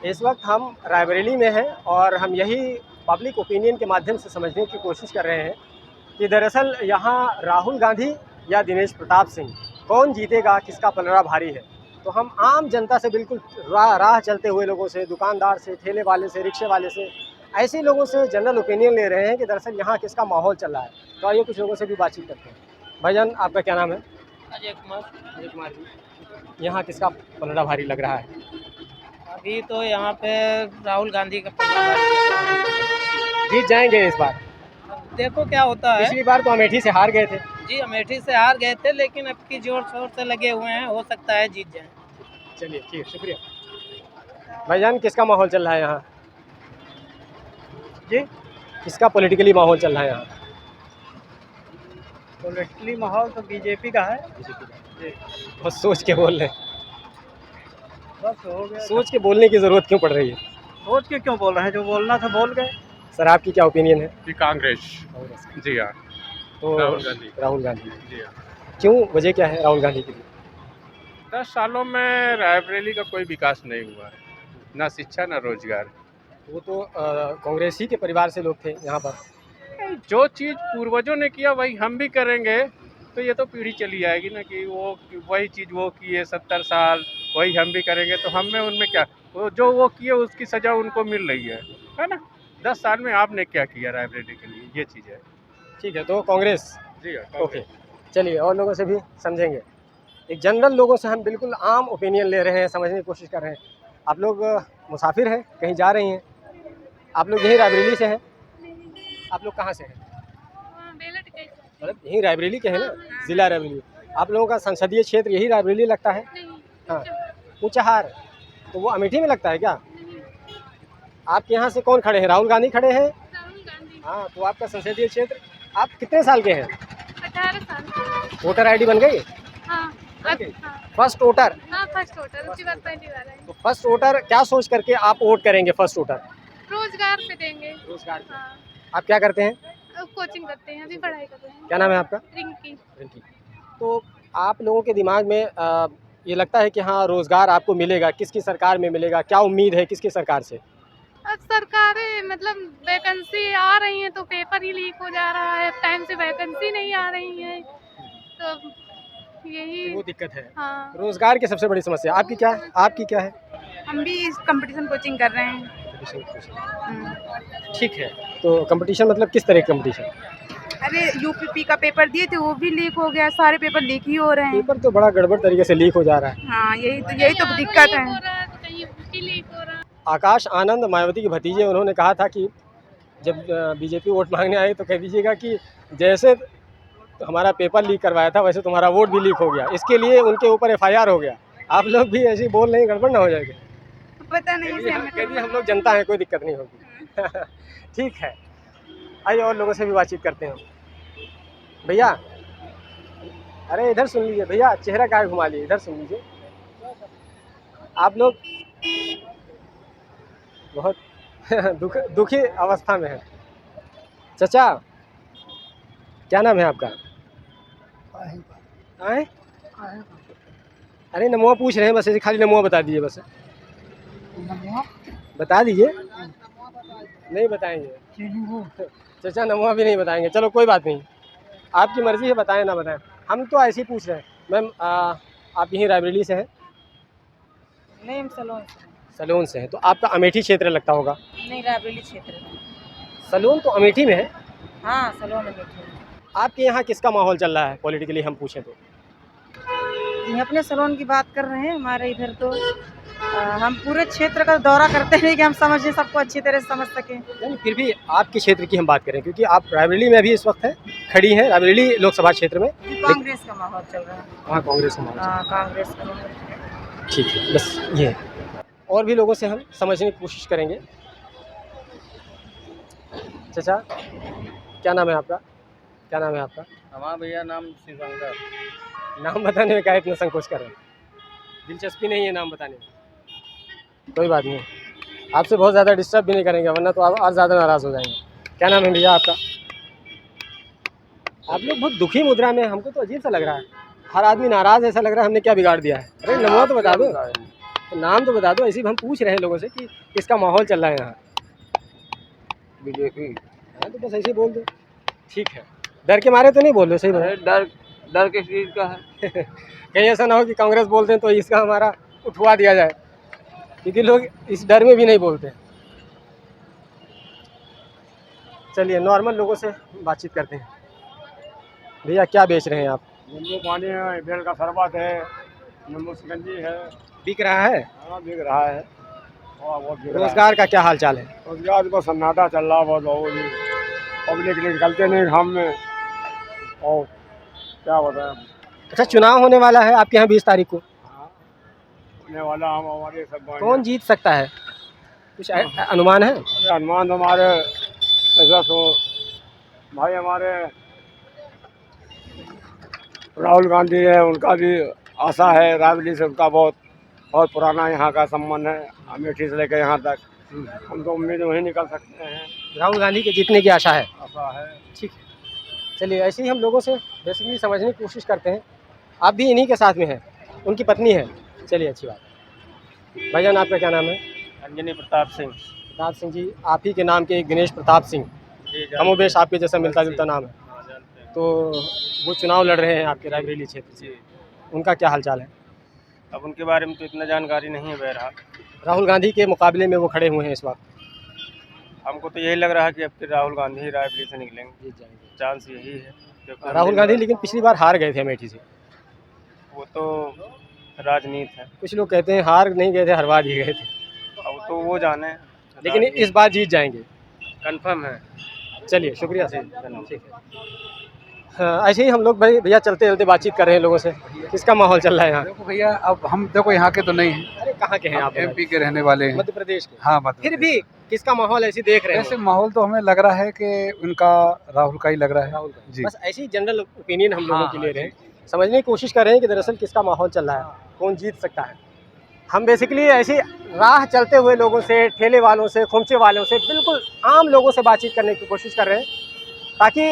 इस वक्त हम रायबरेली में हैं और हम यही पब्लिक ओपिनियन के माध्यम से समझने की कोशिश कर रहे हैं कि दरअसल यहाँ राहुल गांधी या दिनेश प्रताप सिंह कौन जीतेगा, किसका पलड़ा भारी है। तो हम आम जनता से बिल्कुल राह चलते हुए लोगों से, दुकानदार से, ठेले वाले से, रिक्शे वाले से, ऐसे लोगों से जनरल ओपिनियन ले रहे हैं कि दरअसल यहाँ किसका माहौल चल रहा है। तो आइए कुछ लोगों से भी बातचीत करते हैं। भाईजान, आपका क्या नाम है? अजय कुमार। अजय कुमार जी, यहाँ किसका पलड़ा भारी लग रहा है? अभी तो यहाँ पे राहुल गांधी का पलड़ा भारी। जीत जाएंगे इस बार? देखो क्या होता है। पिछली बार तो अमेठी से हार गए थे। जी, अमेठी से हार गए थे, लेकिन अब की जोर शोर से लगे हुए हैं, हो सकता है जीत जाए। चलिए ठीक है, शुक्रिया। भाईजान, किसका माहौल चल रहा है यहाँ? जी, किसका पॉलिटिकली माहौल चल रहा है यहाँ? पॉलिटिकली माहौल तो बीजेपी का है। जी, बहुत सोच के बोल रहे हैं। बस हो गया। सोच के बोलने की ज़रूरत क्यों पड़ रही है? सोच के क्यों बोल रहे हैं, जो बोलना था बोल गए। सर, आपकी क्या ओपिनियन है? जी, कांग्रेस। जी हाँ। तो राहुल गांधी। जी हाँ। क्यों, वजह क्या है राहुल गांधी के लिए? 10 सालों में रायबरेली का कोई विकास नहीं हुआ है, ना शिक्षा ना रोजगार। वो तो कांग्रेस ही के परिवार से लोग थे यहाँ पर। जो चीज़ पूर्वजों ने किया वही हम भी करेंगे, तो ये तो पीढ़ी चली आएगी ना कि वो वही चीज़ वो किए 70 साल, वही हम भी करेंगे, तो हमें उनमें क्या, वो जो वो किए उसकी सज़ा उनको मिल रही है ना। 10 साल में आपने क्या किया रायबरेली के लिए, ये चीज़ है। ठीक है, तो कांग्रेस। जी हाँ। ओके, चलिए और लोगों से भी समझेंगे। एक जनरल लोगों से हम बिल्कुल आम ओपिनियन ले रहे हैं, समझने की कोशिश कर रहे हैं। आप लोग मुसाफिर हैं, कहीं जा रही हैं? आप लोग यहीं रायबरेली से हैं? आप लोग कहाँ से हैं? मतलब यहीं रायबरेली के हैं ना, ज़िला रायबरेली। आप लोगों का संसदीय क्षेत्र यही रायबरेली लगता है? हाँ, ऊंचाहार। तो वो अमेठी में लगता है क्या? आपके यहाँ से कौन खड़े हैं? राहुल गांधी खड़े हैं? हाँ, तो आपका संसदीय क्षेत्र। आप कितने साल के हैं? 18 साल। वोटर आईडी बन गई? हाँ, फर्स्ट वोटर? हाँ, फर्स्ट वोटर, उसके बाद पहली बार है। तो फर्स्ट वोटर क्या सोच करके आप वोट करेंगे? फर्स्ट वोटर रोजगार पे देंगे। रोजगार पे। हाँ, आप क्या करते हैं? कोचिंग करते हैं, अभी पढ़ाई कर रहे हैं। क्या नाम है आपका? रिंकी। तो आप लोगों के दिमाग में ये लगता है कि हाँ रोजगार आपको मिलेगा, किसकी सरकार में मिलेगा? क्या उम्मीद है किसकी सरकार से? अब सरकारें मतलब वैकेंसी आ रही है तो पेपर ही लीक हो जा रहा है, टाइम से वैकेंसी नहीं आ रही है, तो यही वो दिक्कत है। हाँ, रोजगार की सबसे बड़ी समस्या आपकी क्या है? आपकी क्या है? हम भी कंपटीशन कोचिंग कर रहे हैं। ठीक है, तो कंपटीशन मतलब किस तरह की कंपटीशन? अरे यूपीपी का पेपर दिए थे, वो भी लीक हो गया, सारे पेपर लीक ही हो रहे हैं। पेपर तो बड़ा गड़बड़ तरीके से लीक हो जा रहा है। हाँ, यही तो दिक्कत है। कहीं उसकी लीक हो रहा है। आकाश आनंद मायावती के भतीजे, उन्होंने कहा था कि जब बीजेपी वोट मांगने आए तो कह दीजिएगा कि जैसे तो हमारा पेपर लीक करवाया था वैसे तुम्हारा वोट भी लीक हो गया, इसके लिए उनके ऊपर FIR हो गया। आप लोग भी ऐसे ही बोल रहे हैं, गड़बड़ ना हो जाएगी? पता नहीं से हमें। कहिए हम लोग जनता है, कोई दिक्कत नहीं होगी। ठीक है, आइए और लोगों से भी बातचीत करते हैं। भैया, अरे इधर सुन लीजिए भैया, चेहरा क्या घुमा लिए, इधर सुन लीजिए। आप लोग बहुत दुखी अवस्था में है। चाचा, क्या नाम है आपका? आए? अरे नमोआ पूछ रहे हैं, बस ऐसे खाली नमोआ बता दीजिए, बस बता दीजिए। नहीं बताएंगे चाचा, नमोआ भी नहीं बताएंगे। चलो कोई बात नहीं, आपकी मर्ज़ी है, बताएं ना बताएं, हम तो ऐसे ही पूछ रहे हैं। मैम, आप यहीं रायबरेली से हैं? नहीं, हम सलोन से हैं, तो आपका अमेठी क्षेत्र लगता होगा? नहीं, रायबरेली क्षेत्र में। सलोन तो अमेठी में है? हाँ, सलोन में। आपके यहाँ किसका माहौल चल रहा है पॉलिटिकली, हम पूछें तो? ये अपने सलोन की बात कर रहे हैं। हमारे इधर तो हम पूरे क्षेत्र का दौरा करते हैं कि हम समझें, सबको अच्छी तरह से समझ सकें। नहीं, फिर भी आपके क्षेत्र की हम बात करें, क्योंकि आप रायबरेली में अभी इस वक्त है, खड़ी हैं रायबरेली लोकसभा क्षेत्र में। कांग्रेस का माहौल चल रहा है। वहाँ कांग्रेस का माहौल। हाँ, कांग्रेस का माहौल। ठीक है, बस ये है। और भी लोगों से हम समझने की कोशिश करेंगे। चाचा, क्या नाम है आपका? क्या नाम है आपका? हमारा भैया नाम शिवशंकर। नाम बताने में क्या इतना संकोच कर रहे हैं? दिलचस्पी नहीं है नाम बताने में? कोई बात नहीं, आपसे बहुत ज़्यादा डिस्टर्ब भी नहीं करेंगे, वरना तो आप और ज़्यादा नाराज़ हो जाएंगे। क्या नाम है भैया आपका? आप लोग बहुत दुखी मुद्रा में, हमको तो अजीब सा लग रहा है। हर आदमी नाराज़ ऐसा लग रहा है, हमने क्या बिगाड़ दिया है? अरे नमो तो बता दो। तो नाम तो बता दो, ऐसे ही हम पूछ रहे हैं लोगों से कि किसका माहौल चल रहा है यहाँ। बीजेपी। हाँ तो बस ऐसे ही बोल दो, ठीक है। डर के मारे तो नहीं बोल रहे, सही बात। डर किस चीज़ का है? कहीं ऐसा ना हो कि कांग्रेस बोलते हैं तो इसका हमारा उठवा दिया जाए, क्योंकि लोग इस डर में भी नहीं बोलते। चलिए नॉर्मल लोगों से बातचीत करते हैं। भैया क्या बेच रहे हैं आप? नींबू पानी है, बेल का शरबत है, नींबू शिकंजी है। बिक रहा है? हाँ बिक रहा है। बहुत बिक रहा है। रोजगार का क्या हाल चाल है? रोजगार को सन्नाटा चल रहा बहुत पब्लिक निकलते नहीं काम में, और क्या बताएं। अच्छा, चुनाव होने वाला है आपके यहाँ 20 तारीख को, होने वाला हम हमारे सब कौन जीत सकता है, कुछ अनुमान है? अनुमान हमारे ऐसा तो भाई हमारे राहुल गांधी है, उनका भी आशा है, रायबरेली से उनका बहुत पुराना यहाँ का संबंध है, अमेठी से लेकर यहाँ तक। हम तो उम्मीद वही निकल सकते हैं, राहुल गांधी के जीतने की आशा है। आशा है। ठीक है, चलिए ऐसे ही हम लोगों से बेसिकली समझने की कोशिश करते हैं। आप भी इन्हीं के साथ में हैं, उनकी पत्नी है। चलिए अच्छी बात। भाईजान आपका क्या नाम है? अंजनी प्रताप सिंह। प्रताप सिंह जी, आप ही के नाम के गणेश प्रताप सिंह, कमोबेश आपके जैसा मिलता जुलता नाम है। तो वो चुनाव लड़ रहे हैं आपके रायबरेली क्षेत्र से, उनका क्या हालचाल है? अब उनके बारे में तो इतना जानकारी नहीं है बहरहाल। राहुल गांधी के मुकाबले में वो खड़े हुए हैं इस वक्त, हमको तो यही लग रहा है कि अब फिर राहुल गांधी ही रायबरेली से निकलेंगे, जीत जाएंगे। चांस यही है। क्योंकि राहुल गांधी लेकिन पिछली बार हार गए थे अमेठी से। वो तो राजनीति है, कुछ लोग कहते हैं हार नहीं गए थे, हरवा दिए गए थे, अब तो वो जाने। लेकिन इस बार जीत जाएंगे, कंफर्म है। चलिए शुक्रिया सर, ठीक है। हाँ, ऐसे ही हम लोग भाई भैया चलते चलते बातचीत कर रहे हैं लोगों से, किसका माहौल चल रहा है यहाँ? देखो भैया, अब हम देखो यहाँ के तो नहीं हैं, अरे कहाँ के हैं आप? एमपी के रहने वाले हैं। मध्य प्रदेश के। हाँ मध्य फिर प्रदेश। भी किसका माहौल ऐसे देख रहे ऐसे हैं? माहौल तो हमें लग रहा है कि उनका राहुल का ही लग रहा है। राहुल का। जी। बस ऐसी जनरल ओपिनियन हम लोगों हाँ, की ले रहे हैं, समझने की कोशिश कर रहे हैं कि दरअसल किसका माहौल चल रहा है, कौन जीत सकता है। हम बेसिकली ऐसी राह चलते हुए लोगों से, ठेले वालों से, खोमचे वालों से, बिल्कुल आम लोगों से बातचीत करने की कोशिश कर रहे हैं, ताकि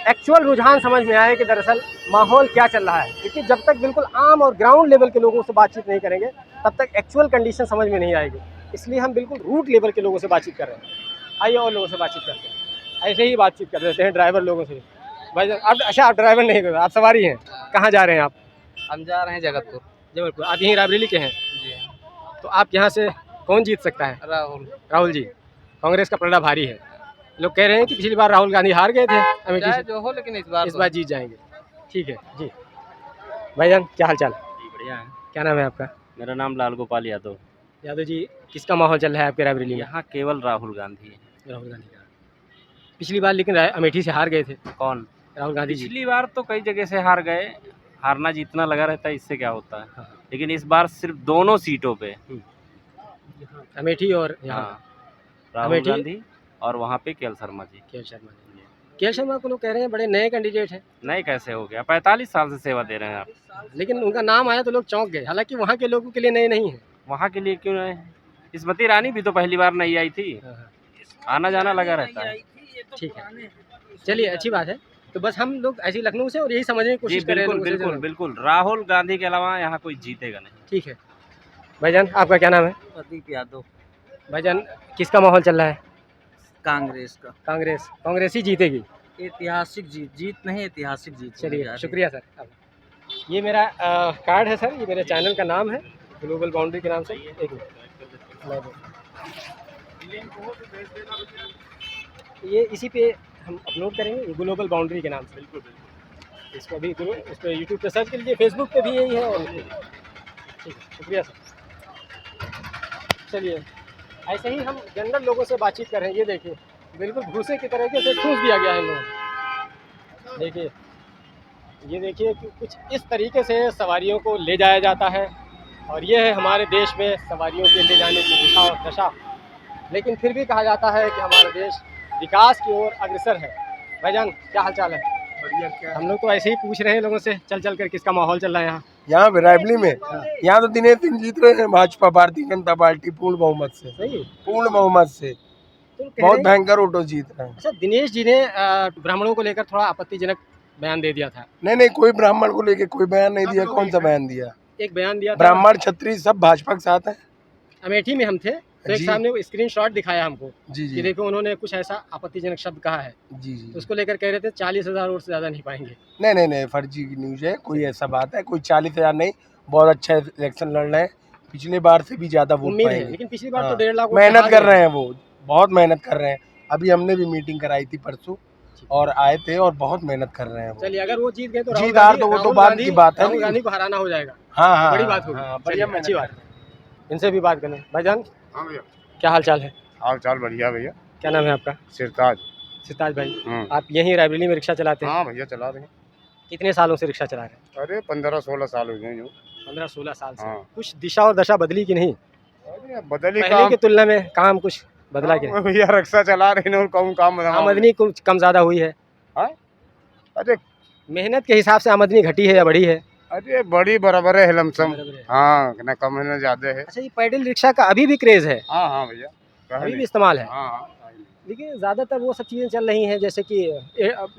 एक्चुअल रुझान समझ में आए कि दरअसल माहौल क्या चल रहा है। क्योंकि जब तक बिल्कुल आम और ग्राउंड लेवल के लोगों से बातचीत नहीं करेंगे तब तक एक्चुअल कंडीशन समझ में नहीं आएगी। इसलिए हम बिल्कुल रूट लेवल के लोगों से बातचीत कर रहे हैं। आइए और लोगों से बातचीत करते हैं, ऐसे ही बातचीत कर देते हैं ड्राइवर लोगों से। भाई आप, अच्छा आप ड्राइवर नहीं हो, आप सवारी हैं, कहाँ जा रहे हैं आप? हम जा रहे हैं जगतपुर। जबलपुर। आप यहीं रायबरेली के हैं? जी तो आप यहाँ से कौन जीत सकता है? राहुल जी। कांग्रेस का पलड़ा भारी है, लोग कह रहे हैं कि पिछली बार राहुल गांधी हार गए थे अमेठी से, जो हो, लेकिन इस बार जीत जाएंगे। ठीक है जी। भाईजान क्या हाल चाल? जी बढ़िया है। क्या नाम है आपका? मेरा नाम लाल गोपाल यादव। यादव जी, किसका माहौल चल रहा है आपके रायबरेली में? यहाँ केवल राहुल गांधी है। राहुल गांधी का। पिछली बार लेकिन अमेठी से हार गए थे कौन? राहुल गांधी जी। पिछली बार तो कई जगह से हार गए, हारना जीतना लगा रहता है, इससे क्या होता है। हाँ। लेकिन इस बार सिर्फ दोनों सीटों पे, अमेठी और यहाँ हाँ, राहुल अमेठी गांधी और वहाँ पे KL Sharma ji. KL Sharma ji. KL Sharma को लोग कह रहे हैं बड़े नए कैंडिडेट हैं, नहीं कैसे हो गया, 45 साल से सेवा दे रहे हैं आप। लेकिन उनका नाम आया तो लोग चौंक गए। हालांकि वहाँ के लोगों के लिए नए नहीं है। वहाँ के लिए क्यों नहीं? स्मृति ईरानी भी तो पहली बार नहीं आई थी, आना जाना लगा रहता है। ठीक है, चलिए अच्छी बात है। तो बस हम लोग ऐसे ही लखनऊ से और यही समझने की जी कोशिश कर रहे हैं बिल्कुल लोगों से बिल्कुल बिल्कुल, राहुल गांधी के अलावा यहाँ कोई जीतेगा नहीं। ठीक है। भाईजान आपका क्या नाम है? प्रदीप यादव। भाईजान किसका माहौल चल रहा है? कांग्रेस का। कांग्रेस ही जीतेगी। ऐतिहासिक जीत नहीं, ऐतिहासिक जीत। चलिए शुक्रिया सर। ये मेरा कार्ड है सर, ये मेरे चैनल का नाम है, ग्लोबल बाउंड्री के नाम से। एक मिनट, ये इसी पे हम अपलोड करेंगे, ये ग्लोबल बाउंड्री के नाम से। बिल्कुल बिल्कुल। इसको भी इस पर यूट्यूब पे सर्च कर लीजिए, फेसबुक पे भी यही है। और ठीक है, शुक्रिया सर। चलिए ऐसे ही हम जनरल लोगों से बातचीत कर रहे हैं। ये देखिए बिल्कुल भूसे की तरीके से ठूस दिया गया है इन लोगों को। देखिए ये देखिए कि कुछ इस तरीके से सवारियों को ले जाया जाता है, और ये है हमारे देश में सवारियों के ले जाने की दिशा और दशा। लेकिन फिर भी कहा जाता है कि हमारा देश विकास की ओर अग्रसर है। भाईजान क्या हाल चाल है? बढ़िया। क्या हम लोग तो ऐसे ही पूछ रहे हैं लोगों से चल चल कर किसका माहौल चल रहा है यहाँ। यहाँ रायबरेली में, यहाँ तो दिनेश सिंह जीत रहे हैं, भाजपा भारतीय जनता पार्टी पूर्ण बहुमत से। सही, पूर्ण बहुमत से तो बहुत भयंकर वोटों जीत रहे हैं। अच्छा, दिनेश जी ने ब्राह्मणों को लेकर थोड़ा आपत्तिजनक बयान दे दिया था। नहीं, कोई ब्राह्मण को लेके कोई बयान नहीं दिया। कौन सा बयान दिया? एक बयान दिया था, ब्राह्मण क्षत्रिय सब भाजपा के साथ हैं। अमेठी में हम थे तो एक जी। सामने वो स्क्रीनशॉट दिखाया हमको जी कि जी देखो उन्होंने कुछ ऐसा आपत्तिजनक शब्द कहा है, जी जी। तो उसको लेकर कह रहे थे 40,000 वोट से ज़्यादा नहीं पाएंगे। नहीं, फर्जी की न्यूज है, कोई ऐसा बात है, कोई 40,000 नहीं, बहुत अच्छा इलेक्शन लड़ रहे हैं, पिछले बार से भी ज्यादा वोट उम्मीद है, पाएंगे। लेकिन पिछली बार हाँ, तो 1.5 लाख वोट मेहनत हार कर गए रहे हैं, वो बहुत मेहनत कर रहे हैं। अभी हमने भी मीटिंग कराई थी परसों और आए थे और बहुत मेहनत कर रहे हैं वो। चलिए, अगर वो जीत गए तो जीत राहुल हार गांधी- तो वो तो राहुल बाद गांधी- की बात है, राहुल लेकिन- गांधी को हराना हो जाएगा। हाँ बड़ी बात होगी। हाँ, चलिए, बढ़िया अच्छी मेहनत बात है। इनसे भी बात करें। भाईजान, हाँ भैया, क्या हाल चाल है? हाल चाल बढ़िया भैया। क्या नाम है आपका? सिरताज। सिताज भाई, आप यहीं रायबरेली में रिक्शा चलाते हैं? हाँ भैया, चला रहे हैं। कितने सालों से रिक्शा चला रहे हैं? अरे 15-16 साल हो गए जो। 15-16 साल से। हाँ। कुछ दिशा और दशा बदली कि नहीं? अरे बदली पहले काम की तुलना में काम कुछ बदला कि नहीं? भैया, रिक्शा चला रहे हैं और काम आमदनी कुछ कम ज्यादा हुई है? अरे मेहनत के हिसाब से आमदनी घटी है या बढ़ी है? अरे बड़ी बराबर है लमसम। बराबर है। हाँ, न कम है न ज्यादा है। अच्छा, ये पैडल रिक्शा का अभी भी क्रेज है? हाँ हाँ भैया, कहा अभी भी नहीं। इस्तेमाल है? हाँ हाँ। लेकिन ज़्यादातर वो सब चीज़ें चल रही हैं जैसे कि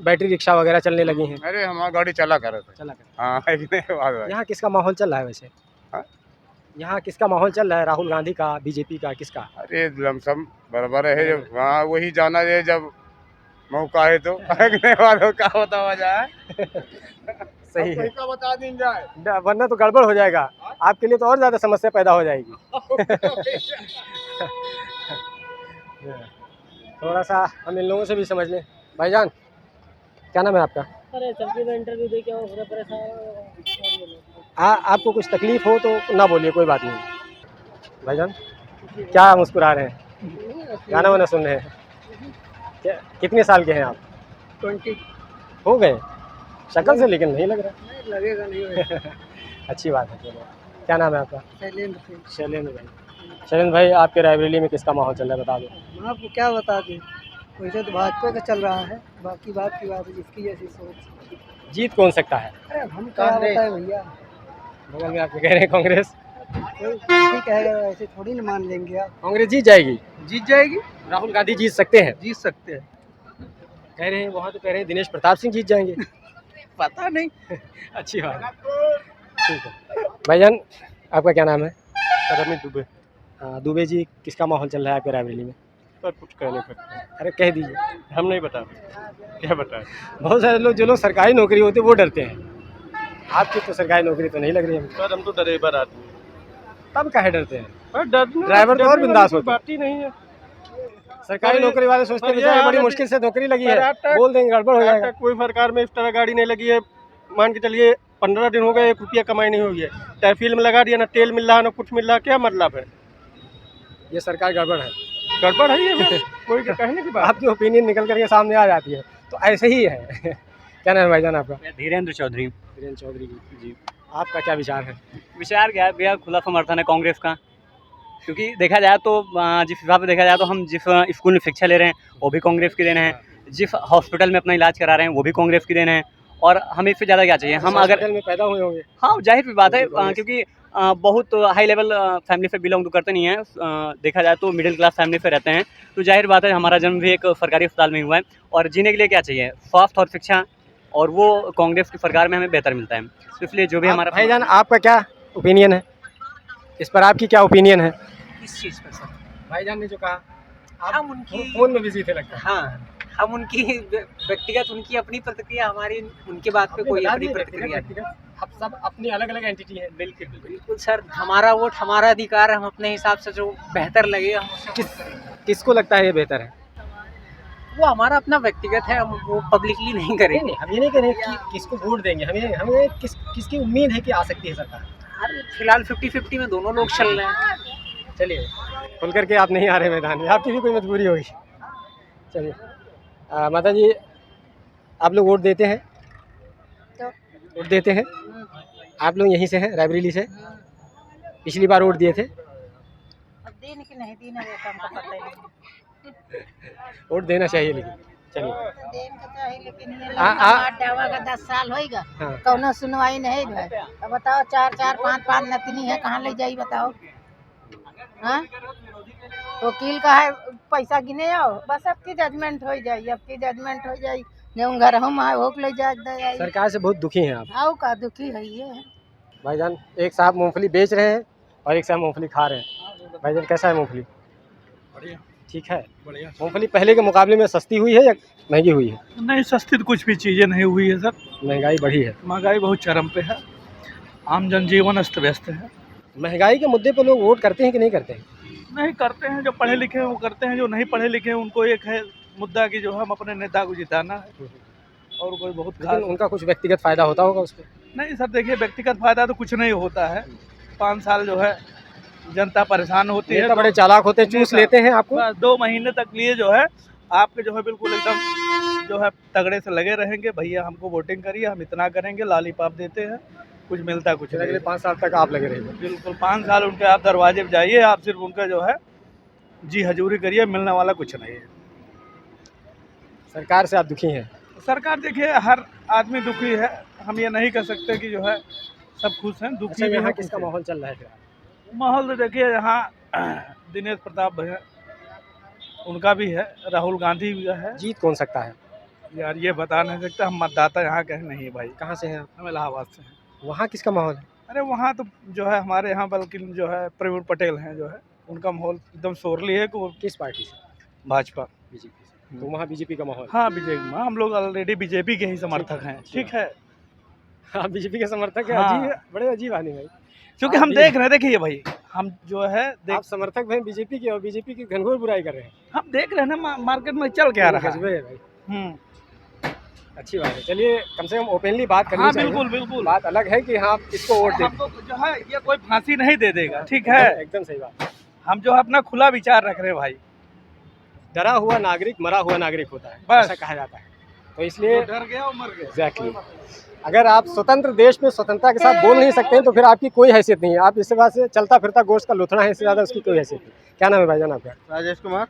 बैटरी रिक्शा वगैरह चलने लगी हैं। अरे हमारा गाड़ी चला कर रहे थे। चला कर हाँ, है कि नहीं बात भाई? यहाँ किसका माहौल चल रहा है वैसे? हाँ? यहाँ किसका माहौल चल रहा है? राहुल गांधी का, बीजेपी का, किसका? अरे लमसम बराबर है, जब वहाँ वही जाना है जब मौका है तो है कि नहीं बात हो, क्या बताया जाए। सही अब है, कहीं का बता दी जाए। वरना तो गड़बड़ हो जाएगा, आपके लिए तो और ज़्यादा समस्या पैदा हो जाएगी। थोड़ा सा हम इन लोगों से भी समझ लें। भाईजान, क्या नाम है आपका? अरे चलती में इंटरव्यू दे के आओ, थोड़ा परेशान। आपको कुछ तकलीफ हो तो ना बोलिए, कोई बात नहीं। भाईजान, क्या मुस्कुरा रहे हैं? गाना वाना सुन रहे हैं? कितने साल के हैं आप? 20 हो गए शक्ल से, लेकिन नहीं लग रहा। लगेगा नहीं। अच्छी बात है। चलो, क्या नाम है आपका? शैलेंद्र शैलेंद्र भाई। शैलेंद्र भाई, आपके रायबरेली में किसका माहौल चल रहा है, बता दो। आपको क्या बता दें, वैसे तो भाजपा का चल रहा है, बाकी बात की बात है जिसकी जैसी सोच। जीत कौन सकता है? अरे हम क्या बताएं भैया, बगल में आपके कह रहे हैं कांग्रेस। कोई ठीक है, ऐसे थोड़ी ना मान लेंगे आप। कांग्रेस जीत जाएगी? जीत जाएगी, राहुल गांधी जीत सकते हैं? जीत सकते हैं। कह रहे हैं वहाँ तो कह रहे हैं दिनेश प्रताप सिंह जीत जाएंगे। पता नहीं। अच्छी बात है, ठीक है। भाईजान, आपका क्या नाम है? अमित दुबे। दुबे जी, किसका माहौल चल रहा है आपके रायबरेली में? पर कुछ कह नहीं सकते, अरे कह दीजिए। हम नहीं बता, क्या बताएं। बहुत सारे लोग, जो लोग सरकारी नौकरी होते वो डरते हैं। आपकी तो सरकारी नौकरी तो नहीं लग रही है। सर हम तो ड्राइवर आदमी, तब काहे डरते हैं? ड्राइवर ड्राइवर तो और बिंदास होते हैं। बात ही नहीं है। सरकारी नौकरी वाले सोचते हैं पर बेचारे ये बड़ी हालत- मुश्किल से नौकरी लगी है, पर आज तक- बोल देंगे गड़बड़ हो आज जाएगा। तक कोई सरकार में इस तरह गाड़ी नहीं लगी है, मान के चलिए 15 दिन हो गए, 1 रुपया कमाई नहीं हुई है। टैफिल में लगा दिया, ना तेल मिल रहा, ना कुछ मिल रहा, क्या मतलब है? ये सरकार गड़बड़ है। गड़बड़ है ये, कोई कहने की बात। आपकी ओपिनियन निकल करके सामने आ जाती है, तो ऐसे ही है। क्या नाम है भाईजान आपका? धीरेन्द्र चौधरी। वीरेंद्र चौधरी जी, आपका क्या विचार है? विचार क्या है भैया, खुला समर्थन है कांग्रेस का, क्योंकि देखा जाए तो जिस हिसाब से देखा जाए तो हम जिस स्कूल में शिक्षा ले रहे हैं वो भी कांग्रेस की देन है, जिस हॉस्पिटल में अपना इलाज करा रहे हैं वो भी कांग्रेस की देन है, और हमें इससे ज़्यादा क्या चाहिए? हम अगर हॉस्पिटल में पैदा हुए होंगे। हाँ, जाहिर सी बात है, कांग्रेस। क्योंकि बहुत हाई लेवल फैमिली से बिलोंग तो करते नहीं हैं, देखा जाए तो मिडिल क्लास फैमिली से रहते हैं, तो जाहिर बात है हमारा जन्म भी एक सरकारी अस्पताल में हुआ है, और जीने के लिए क्या चाहिए? स्वास्थ्य और शिक्षा, और वो कांग्रेस की सरकार में हमें बेहतर मिलता है। तो इसलिए जो भी हमारा भाईजान, आपका क्या ओपिनियन है इस पर? आपकी क्या ओपिनियन है इस चीज़ पर सर, भाईजान ने जो कहा? आप हम उनकी फोन में बिजी थे लगता है। हाँ, हम उनकी व्यक्तिगत, उनकी अपनी प्रतिक्रिया, हमारी उनके बात पे आपने कोई बता अपनी दिया, प्रतिक्रिया नहीं। व्यक्तिगत, अब सब अपनी अलग अलग एंटिटी है। बिल्कुल बिल्कुल सर, हमारा वोट हमारा अधिकार है, हम अपने हिसाब से जो बेहतर लगे हम उसे किस किसको लगता है ये बेहतर है? वो हमारा अपना व्यक्तिगत है, हम वो पब्लिकली नहीं करेंगे। नहीं, हम ये नहीं कह रहे कि किसको वोट देंगे, हमें किसकी उम्मीद है कि आ सकती है सरकार। अरे फिलहाल 50-50 में दोनों लोग चल रहे हैं। चलिए, खुल करके आप नहीं आ रहे मैदान में, आपकी भी कोई मजबूरी होगी। चलिए, माता जी, आप लोग वोट देते हैं? वोट देते हैं? आप लोग यहीं से हैं, रायबरेली से? पिछली बार वोट दिए थे? अब देने की नहीं देना वो तो हमको पता ही नहीं। वोट देना चाहिए, लेकिन चलिए। देने का चाहिए, लेकिन ये आ- आ- दावा का 10 साल होएगा, हाँ। कौनो सुनवाई नहीं भाई। अब बताओ, 4-4, 5-5 नतनी है, कहाँ ले जाई बताओ? हाँ, वकील का है, पैसा गिने आओ, बस आपकी जजमेंट हो जाई, आपकी जजमेंट हो जाई, ने घर हम आए होक ले जा जाई। सरकार से बहुत दुखी हैं आप? आओ का दुखी है ये। भाईजान एक साहब मूंगफली बेच रहे हैं और एक साहब मूंगफली खा रहे हैं। भाईजान कैसा है मूंगफली? बढ़िया ठीक है। बढ़िया। मूंगफली पहले के मुकाबले में सस्ती हुई है या महंगी हुई है? नहीं, सस्ती तो कुछ भी चीज़ें नहीं हुई है सर, महंगाई बढ़ी है। महंगाई बहुत चरम पे है, आम जनजीवन अस्त व्यस्त है। महंगाई के मुद्दे पर लोग वोट करते हैं कि नहीं करते हैं? नहीं करते हैं, जो पढ़े लिखे हैं वो करते हैं, जो नहीं पढ़े लिखे हैं उनको एक है मुद्दा कि जो हम अपने नेता को जिताना है, और कोई बहुत लेकिन खास उनका कुछ व्यक्तिगत फायदा होता होगा उस पर। नहीं सर। देखिए, व्यक्तिगत फायदा तो कुछ नहीं होता है। 5 साल जो है जनता परेशान होती है, नेता बड़े चालाक होते हैं, चूस लेते हैं आपको। बस 2 महीने तक लिए जो है आपके जो है बिल्कुल एकदम जो है तगड़े से लगे रहेंगे, भैया हमको वोटिंग करिए, हम इतना करेंगे, लॉलीपॉप देते हैं, कुछ मिलता कुछ नहीं। अगले 5 साल तक आप लगे रहेंगे। बिल्कुल 5 साल उनके आप दरवाजे पे जाइए, आप सिर्फ उनका जो है जी हजूरी करिए, मिलने वाला कुछ नहीं है। सरकार से आप दुखी हैं? सरकार देखिए, हर आदमी दुखी है, हम ये नहीं कह सकते कि जो है सब खुश हैं, दुखी अच्छा, भी यहाँ हैं। किसका माहौल चल रहा है फिर? माहौल तो देखिए यहाँ दिनेश प्रताप भैया उनका भी है, राहुल गांधी भी है। जीत कौन सकता है? यार ये बता नहीं सकता, हम मतदाता यहाँ के नहीं भाई। कहाँ से हैं आप? हम इलाहाबाद से हैं। वहाँ किसका माहौल है? अरे वहाँ तो जो है हमारे यहाँ बल्कि जो है प्रवीण पटेल हैं, जो है उनका माहौल एकदम शोरली है कि वो किस पार्टी से? भाजपा। बीजेपी से। तो वहाँ बीजेपी का माहौल? हाँ बीजेपी, हम लोग ऑलरेडी बीजेपी के ही समर्थक हैं। ठीक है, हाँ बीजेपी के समर्थक है। हाँ। अजीब, बड़े अजीब आदमी भाई। क्योंकि आप हम भी- देख रहे हैं, देखिए भाई हम जो है आप समर्थक हैं बीजेपी के और बीजेपी की घनघोर बुराई कर रहे हैं। हम देख रहे हैं ना मार्केट में चल क्या रहा है। गजबे है भाई। हम्म। अच्छी बात है। चलिए कम से कम ओपनली बात करनी हाँ चाहिए। बिल्कुल बिल्कुल। बात अलग है कि हाँ आप इसको वोट दें। हमको जो है ये कोई फांसी नहीं दे देगा। ठीक है, एकदम सही बात। हम जो है अपना खुला विचार रख रहे हैं भाई। डरा हुआ नागरिक मरा हुआ नागरिक होता है, बस। ऐसा कहा जाता है। तो इसलिए डर गया और मर गया। एग्जैक्टली, अगर आप स्वतंत्र देश में स्वतंत्रता के साथ बोल नहीं सकते हैं तो फिर आपकी कोई हैसियत नहीं है। आप इस बात से चलता फिरता गोश्त का लुथड़ा है, इससे ज़्यादा उसकी कोई हैसियत नहीं। क्या नाम है भाईजान आपका? राजेश कुमार।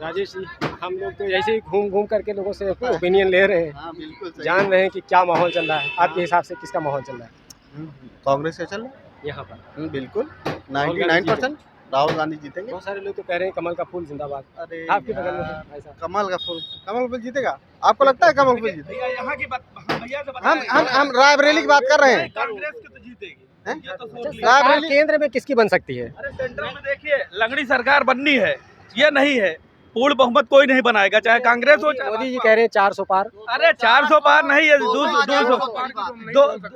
राजेश जी, हम लोग तो ऐसे ही घूम घूम करके लोगों से ओपिनियन ले रहे हैं, हाँ बिल्कुल सही। जान रहे हैं कि क्या माहौल चल रहा है। आपके हिसाब से किसका माहौल चल रहा है कांग्रेस से चल यहाँ पर? बिल्कुल गांधी 99% राहुल गांधी जीतेंगे। बहुत सारे लोग तो कह रहे हैं कमल का फूल जिंदाबाद। अरे आपके बगल में है भाई साहब। कमल का फूल जीतेगा। आपको लगता है कमल फूल जीतेगा? भैया यहाँ की बात भैया से हम रायबरेली की बात कर रहे हैं। कांग्रेस की तो जीतेगी। हैं? ये तो सोच लिया। सरकार रायबरेली- केंद्र में किसकी बन सकती है? अरे सेंटर में देखिए लंगड़ी सरकार बननी है, ये नहीं है पूर्ण बहुमत कोई नहीं बनाएगा, चाहे कांग्रेस हो चाहे मोदी जी कह रहे हैं 400 पार। अरे 400 पार नहीं है, 200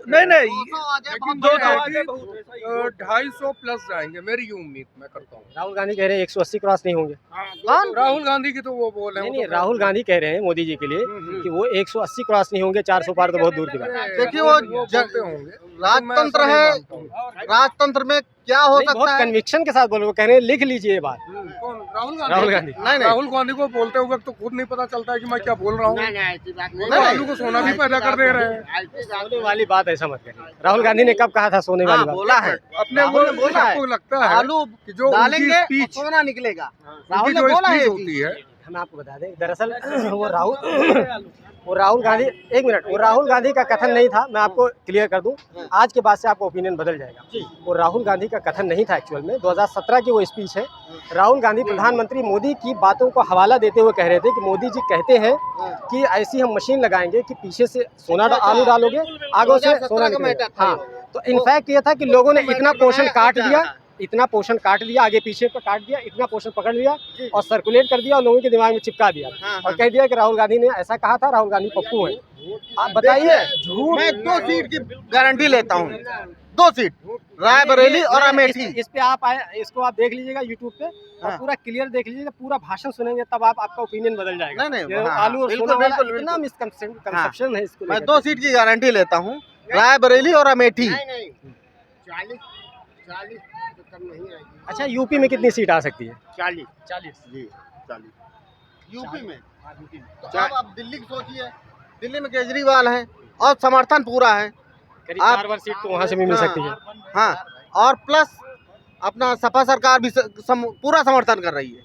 नहीं नहीं 250 प्लस जाएंगे, मेरी ये उम्मीद मैं करता हूँ। राहुल गांधी कह रहे हैं 180 क्रॉस नहीं होंगे। राहुल गांधी की तो वो बोल रहे नहीं, राहुल गांधी कह रहे हैं मोदी जी के लिए कि वो 180 क्रॉस नहीं होंगे, 400 पार तो बहुत दूर की बात है। देखिए वो होंगे। राजतंत्र है, राजतंत्र में क्या हो नहीं, बहुत सकता है। कन्विक्शन के साथ बोलो, वो कह रहे हैं लिख लीजिए ये बात। कौन? राहुल राहुल गांधी। नहीं नहीं राहुल गांधी को बोलते हुए तो खुद नहीं पता चलता है कि मैं क्या बोल रहा हूँ। वो तो आलू को सोना भी पैदा कर दे रहे हैं। सोने वाली बात ऐसा मत करिए। राहुल गांधी ने कब कहा था सोने वाली बात? बोला है, अपने राहुल ने बोला है। आपको लगता है आलू कि जो डालेंगे और स्पीच सोना निकलेगा। उनकी राहुल ने जो बोला है स्पीच ये होती चीज। है हम आपको बता दें, दरअसल वो राहुल गांधी, एक मिनट, वो राहुल गांधी का कथन नहीं था। मैं आपको क्लियर कर दूं, आज के बाद से आपका ओपिनियन बदल जाएगा। वो राहुल गांधी का कथन नहीं था एक्चुअल में, 2017 की वो स्पीच है। राहुल गांधी प्रधानमंत्री मोदी की बातों को हवाला देते हुए कह रहे थे कि मोदी जी कहते हैं कि ऐसी हम मशीन लगाएंगे कि पीछे से सोना आलू डालोगे, आगे से सोना निकलेगा। हाँ, तो इनफैक्ट ये था कि लोगों ने इतना पोर्शन काट दिया, इतना पोर्शन काट लिया, आगे पीछे पर काट दिया, इतना पोर्शन पकड़ लिया और सर्कुलेट कर दिया और लोगों के दिमाग में चिपका दिया और कह दिया कि राहुल गांधी ने ऐसा कहा था, राहुल गांधी पप्पू हैं। आप बताइए, झूठ। मैं 2 सीट की गारंटी लेता हूँ, 2 सीट, रायबरेली और अमेठी। इस पे आप आए, इसको आप देख लीजिएगा यूट्यूब पे और हाँ। पूरा क्लियर देख लीजिएगा, पूरा भाषण सुनेंगे तब आपका ओपिनियन बदल जाएगा। नहीं, ये हाँ, आलू और बिल्कुल, सोना वाला बिल्कुल, इतना मिसकंसेप्शन है इसको मैं लेकर। 2 सीट की गारंटी लेता हूँ, रायबरेली और अमेठी। 40 तो कम नहीं आएगी। अच्छा, यूपी में कितनी सीट आ सकती है? 40 जी 40 यूपी में। तो अब दिल्ली की सोचिए, दिल्ली में केजरीवाल है और समर्थन पूरा है। करीब आप- 4 सीट तो वहाँ से भी मिल सकती है। हाँ, और प्लस अपना सपा सरकार भी पूरा समर्थन कर रही है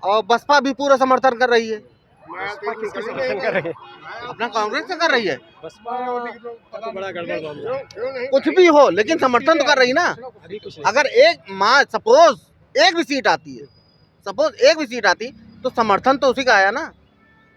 और बसपा भी पूरा समर्थन कर रही है। बसपा किसका समर्थन कर रही है? अपना कांग्रेस से कर रही है। बसपा तो बड़ा गड़बड़ मामला है। कुछ भी हो लेकिन समर्थन तो कर रही ना। अभी कुछ नहीं। अगर सपोज एक भी सीट आती है, तो समर्थन तो उसी का आया ना।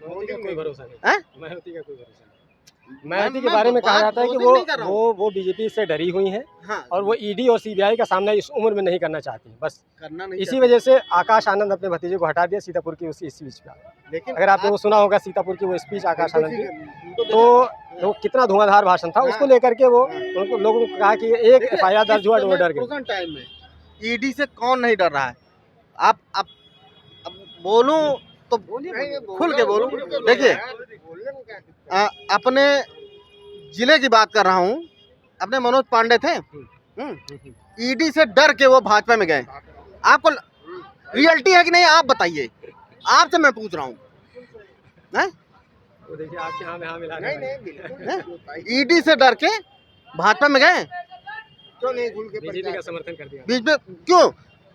मायावती का कोई भरोसा नहीं। हैं? मायावती का कोई भरोसा नहीं। महती के बारे में कहा जाता है कि वो बीजेपी से डरी हुई हैं हाँ, और वो ईडी और सीबीआई का सामना इस उम्र में नहीं करना चाहती, बस करना नहीं इसी वजह से आकाश आनंद अपने भतीजे को हटा दिया सीतापुर की उसी स्पीच का। लेकिन अगर आपने वो सुना होगा सीतापुर की वो स्पीच आकाश आनंद की, तो तो कितना धुआंधार भाषण था, उसको लेकर के वो उनको लोगों को कहा कि एक एफआईआर दर्ज हुआ वो डर गए। टाइम में ईडी से कौन नहीं डर रहा है? आप अब बोलूं तो खुल के बोलूं। देखिए, अपने जिले की बात कर रहा हूं, अपने मनोज पांडे थे, ईडी से डर के वो भाजपा में गए। आपको रियलिटी है कि नहीं, आप बताइए, आपसे मैं पूछ रहा हूँ। देखिए आपके हाँ में हाँ मिला ईडी से डर के भाजपा में गए, क्यों नहीं खुल के बीजेपी का समर्थन कर दिया? बीच में क्यों?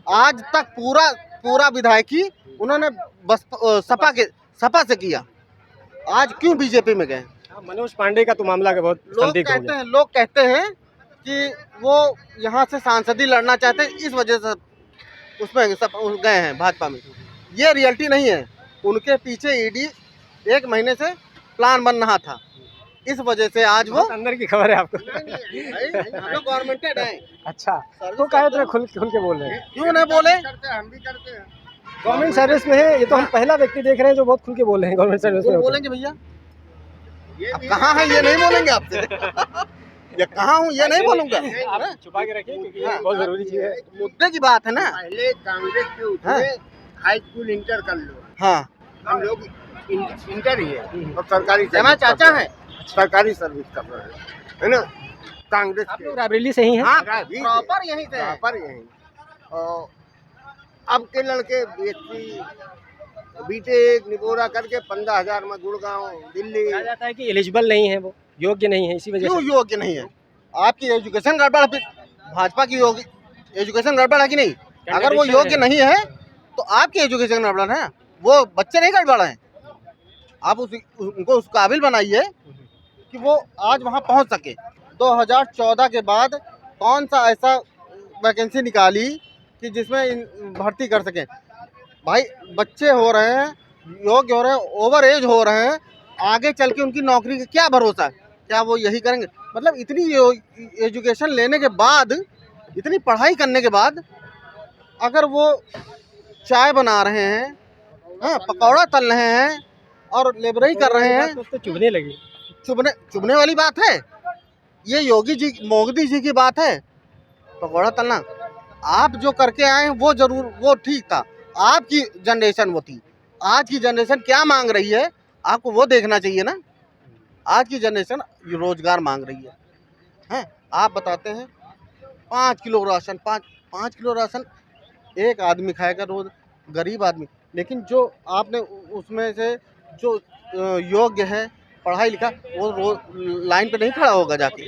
आज तक पूरा विधायकी उन्होंने बस सपा से किया, आज क्यों बीजेपी में गए? मनोज पांडे का तो मामला का बहुत संदिग्ध हो गया। लोग कहते हैं कि वो यहाँ से सांसदी लड़ना चाहते हैं, इस वजह से उसमें गए हैं भाजपा में। ये रियलिटी नहीं है, उनके पीछे ईडी 1 महीने से प्लान बन रहा था, इस वजह से आज वो अंदर की खबर है आपको। हम लोग गवर्नमेंटेड हैं। अच्छा, तो क्या इतना खुल के बोल रहे हैं? क्यों नहीं बोले? हम भी करते हैं। गवर्नमेंट सर्विस में है, ये तो हम पहला व्यक्ति देख रहे हैं जो बहुत खुल के बोल रहे हैं गवर्नमेंट सर्विस में। बोलेंगे भैया, अब कहाँ है ये नहीं बोलेंगे आपसे। ये कहाँ हूँ ये नहीं बोलूँगा, आप छुपा के रखिए क्योंकि ये बहुत जरूरी चीज है। मुद्दे की बात है ना। पहले कांग्रेस के उसमें हाई स्कूल इंटर कर लो, हाँ, हम लोग इंटर ही है और सरकारी जमा चाचा है, सरकारी सर्विस कर रहे हैं, है ना। कांग्रेस आप लोग रायबरेली से ही हैं? हाँ, प्रॉपर यहीं से है। पर यही। और अब के लड़के बीटेक निबोरा करके 15,000 में गुड़गांव दिल्ली। कहा जाता है कि एलिजिबल नहीं है, वो योग्य नहीं है, इसी वजह क्यों से। योग्य नहीं है? आपकी एजुकेशन गड़बड़, फिर भाजपा की एजुकेशन गड़बड़ है कि नहीं? अगर वो योग्य नहीं है तो आपकी एजुकेशन गड़बड़ है, वो बच्चे नहीं गड़बड़ हैं। आप उनको उस काबिल बनाइए कि वो आज वहाँ पहुँच सके। 2014 के बाद कौन सा ऐसा वैकेंसी निकाली कि जिसमें भर्ती कर सकें? भाई बच्चे हो रहे हैं, योग्य हो रहे हैं, ओवर एज हो रहे हैं, आगे चल के उनकी नौकरी का क्या भरोसा है? क्या वो यही करेंगे? मतलब इतनी एजुकेशन लेने के बाद, इतनी पढ़ाई करने के बाद, अगर वो चाय बना रहे हैं, हाँ, पकौड़ा तल रहे हैं और लेबरई कर रहे हैं, तो चुभने लगी। चुभने वाली बात है? ये योगी जी, मोदी जी की बात है पकौड़ा तलना। आप जो करके आए वो जरूर, वो ठीक था, आपकी जनरेशन वो थी। आज की जनरेशन क्या मांग रही है आपको वो देखना चाहिए ना। आज की जनरेशन रोजगार मांग रही है। आप बताते हैं 5 किलो राशन, 5 किलो राशन एक आदमी खाएगा रोज, गरीब आदमी। लेकिन जो आपने उसमें से जो योग्य है, पढ़ाई लिखा, वो रोज लाइन पे नहीं खड़ा होगा जाके।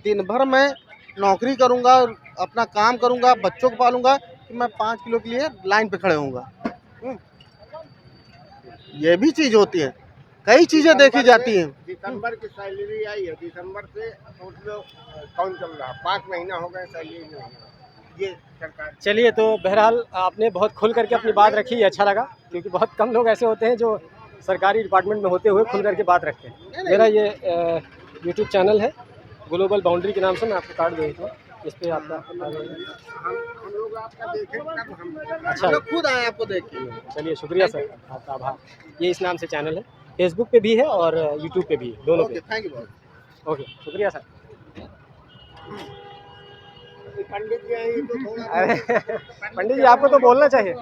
दिन भर मैं नौकरी करूंगा, अपना काम करूंगा, बच्चों को पालूंगा, कि मैं 5 किलो के लिए लाइन पे खड़े होऊंगा। ये भी चीज होती है, कई चीजें देखी जाती हैं। दिसंबर की सैलरी आई है, दिसंबर से सोच लो कौन चल रहा, 5 महीना हो गए सैलरी नहीं है ये सरकार। चलिए, तो बहरहाल आपने बहुत खुल करके अपनी बात रखी, अच्छा लगा, क्योंकि बहुत कम लोग ऐसे होते हैं जो सरकारी डिपार्टमेंट में होते हुए खुल करके बात रखते हैं। मेरा ये यूट्यूब चैनल है ग्लोबल बाउंड्री के नाम से, मैं आपको कार्ड दे देता हूँ, इस पर आपका हम लोग आपका देखें तब हम अच्छा लोग खुद आए आपको देख के। चलिए, शुक्रिया सर, आपका आभार। ये इस नाम से चैनल है, फेसबुक पे भी है और यूट्यूब पे भी है, दोनों पे। थैंक यू बहुत। ओके, शुक्रिया सर। पंडित जी आए तो थोड़ा अरे पंडित जी, आपको तो बोलना चाहिए।